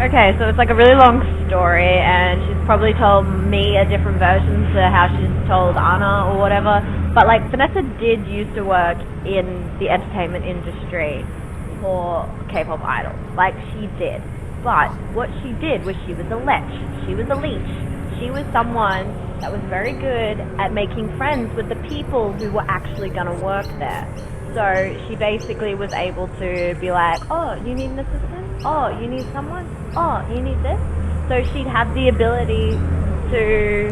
Okay, so it's like a really long story, and she's probably told me a different version to how she's told Anna or whatever. But like Vanessa did used to work in the entertainment industry for K-pop idols. Like she did. But what she did was she was a lech. She was a leech. She was someone that was very good at making friends with the people who were actually going to work there. So she basically was able to be like, oh, you need an assistant? Oh, you need someone? Oh, you need this? So she'd have the ability to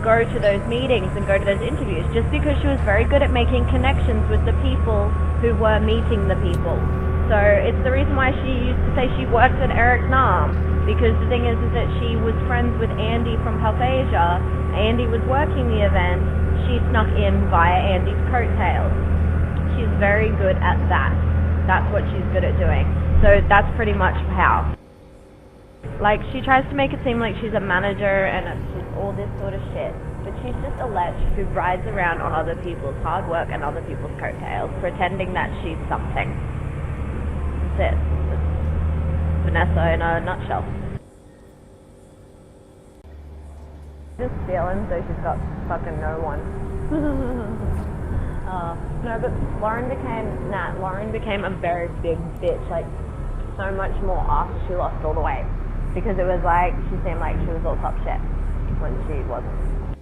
go to those meetings and go to those interviews just because she was very good at making connections with the people who were meeting the people. So it's the reason why she used to say she worked at Eric Nam, because the thing is that she was friends with Andy from Health Asia. Andy was working the event. She snuck in via Andy's coattails. She's very good at that. That's what she's good at doing. So that's pretty much how. Like, she tries to make it seem like she's a manager and it's all this sort of shit. But she's just a lech who rides around on other people's hard work and other people's coattails, pretending that she's something. That's it. That's Vanessa in a nutshell. Just feeling, so she's got fucking no one. No, but Lauren became a very big bitch, like so much more after she lost all the weight, because it was like she seemed like she was all top shit when she wasn't.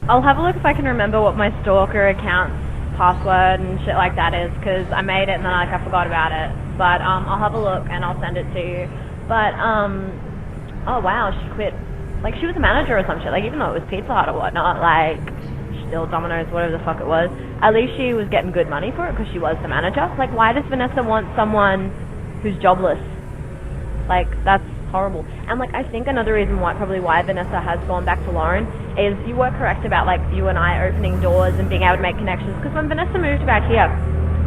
I'll have a look if I can remember what my stalker account's password and shit like that is, because I made it and then I forgot about it. But I'll have a look and I'll send it to you. But oh wow, she quit. Like she was a manager or some shit. Like even though it was Pizza Hut or whatnot, like still Domino's, whatever the fuck it was. At least she was getting good money for it because she was the manager. Like why does Vanessa want someone who's jobless? Like that's horrible. And like I think another reason why Vanessa has gone back to Lauren is you were correct about like you and I opening doors and being able to make connections, because when Vanessa moved back here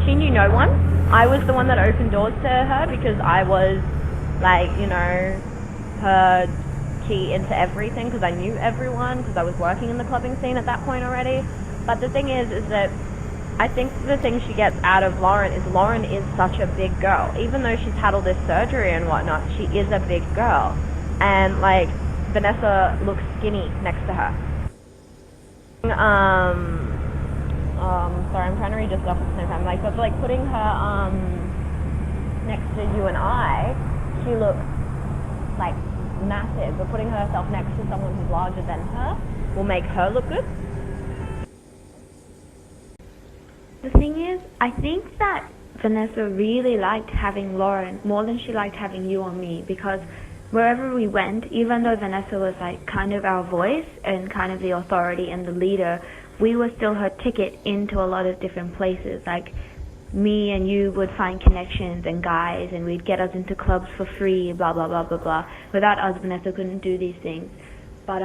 she knew no one. I was the one that opened doors to her because I was like, you know, her key into everything, because I knew everyone, because I was working in the clubbing scene at that point already. But the thing is that I think the thing she gets out of Lauren is such a big girl. Even though she's had all this surgery and whatnot, she is a big girl. And like Vanessa looks skinny next to her. Sorry, I'm trying to read your stuff at the same time. Like, but like putting her next to you and I, she looks like massive. But putting herself next to someone who's larger than her will make her look good. The thing is, I think that Vanessa really liked having Lauren more than she liked having you or me, because wherever we went, even though Vanessa was like kind of our voice and kind of the authority and the leader, we were still her ticket into a lot of different places. Like me and you would find connections and guys, and we'd get us into clubs for free, blah blah blah blah blah. Without us, Vanessa couldn't do these things. But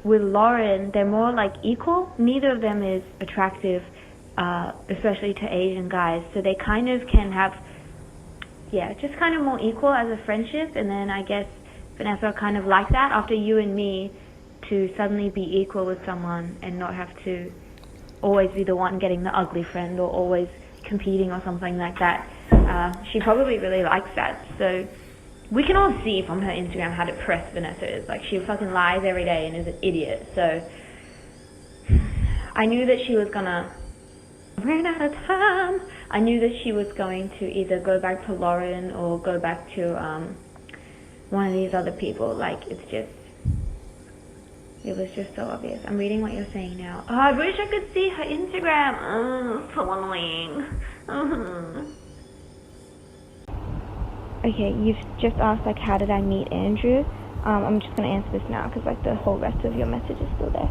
with Lauren, they're more like equal. Neither of them is attractive, especially to Asian guys, so they kind of can have, just kind of more equal as a friendship. And then I guess Vanessa kind of like that after you and me, to suddenly be equal with someone and not have to always be the one getting the ugly friend or always competing or something like that. She probably really likes that. So we can all see from her Instagram how depressed Vanessa is. Like she fucking lies every day and is an idiot. So I knew that she was gonna ran out of time. I knew that she was going to either go back to Lauren or go back to one of these other people. Like it was just so obvious. I'm reading what you're saying now. Oh, I wish I could see her Instagram. Oh, so annoying. Okay, you've just asked like how did I meet Andrew. I'm just gonna answer this now because like the whole rest of your message is still there.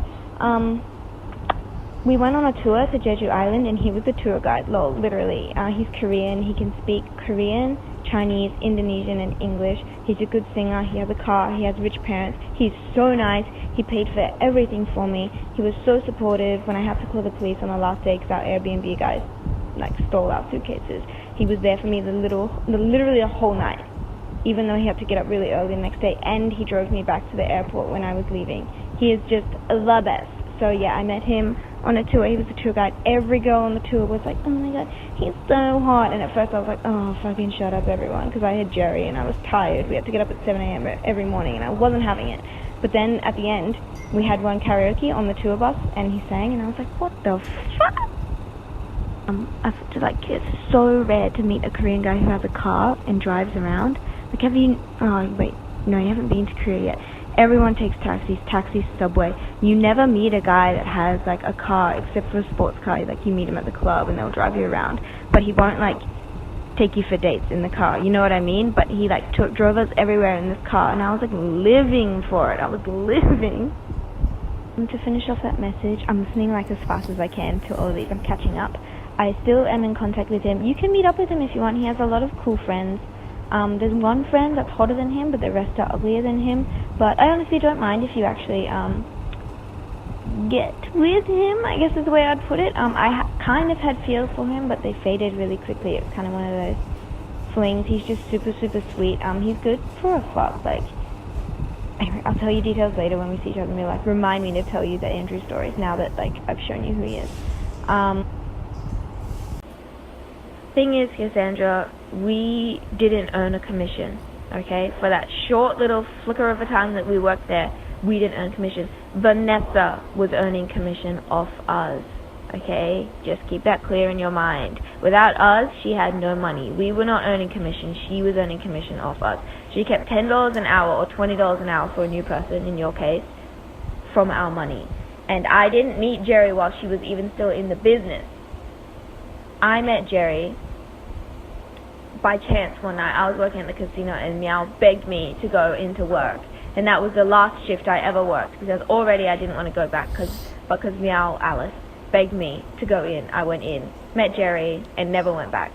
We went on a tour to Jeju Island and he was the tour guide, literally. He's Korean, he can speak Korean, Chinese, Indonesian and English. He's a good singer, he has a car, he has rich parents. He's so nice, he paid for everything for me. He was so supportive when I had to call the police on the last day because our Airbnb guys like stole our suitcases. He was there for me literally the whole night, even though he had to get up really early the next day, and he drove me back to the airport when I was leaving. He is just the best. So yeah, I met him on a tour. He was the tour guide. Every girl on the tour was like, oh my god, he's so hot. And at first I was like, oh, fucking shut up, everyone, because I had Jerry and I was tired. We had to get up at 7 a.m. every morning and I wasn't having it. But then at the end, we had one karaoke on the tour bus and he sang and I was like, what the fuck? I feel like it's so rare to meet a Korean guy who has a car and drives around. Like, have you, oh wait, no, you haven't been to Korea yet. Everyone takes taxis, subway. You never meet a guy that has like a car except for a sports car. Like, you meet him at the club and they'll drive you around, but he won't like take you for dates in the car, you know what I mean? But he like drove us everywhere in this car and I was like living for it. I was living. And to finish off that message, I'm listening like as fast as I can to all of these. I'm catching up. I still am in contact with him. You can meet up with him if you want. He has a lot of cool friends. There's one friend that's hotter than him, but the rest are uglier than him. But I honestly don't mind if you actually get with him, I guess is the way I'd put it. I kind of had feels for him, but they faded really quickly. It was kind of one of those flings. He's just super, super sweet. He's good for a fuck. Like, anyway, I'll tell you details later when we see each other in real life. Remind me to tell you the Andrew stories now that like I've shown you who he is. Thing is, Kassandra, we didn't earn a commission, okay? For that short little flicker of a time that we worked there, we didn't earn commission. Vanessa was earning commission off us, okay? Just keep that clear in your mind. Without us, she had no money. We were not earning commission. She was earning commission off us. She kept $10 an hour or $20 an hour for a new person, in your case, from our money. And I didn't meet Jerry while she was even still in the business. I met Jerry by chance one night. I was working at the casino and Meow begged me to go into work. And that was the last shift I ever worked because already I didn't want to go back because Meow Alice begged me to go in. I went in, met Jerry, and never went back.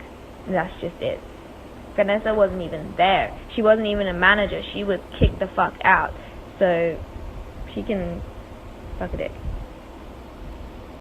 And that's just it. Vanessa wasn't even there. She wasn't even a manager. She was kicked the fuck out. So she can suck a dick.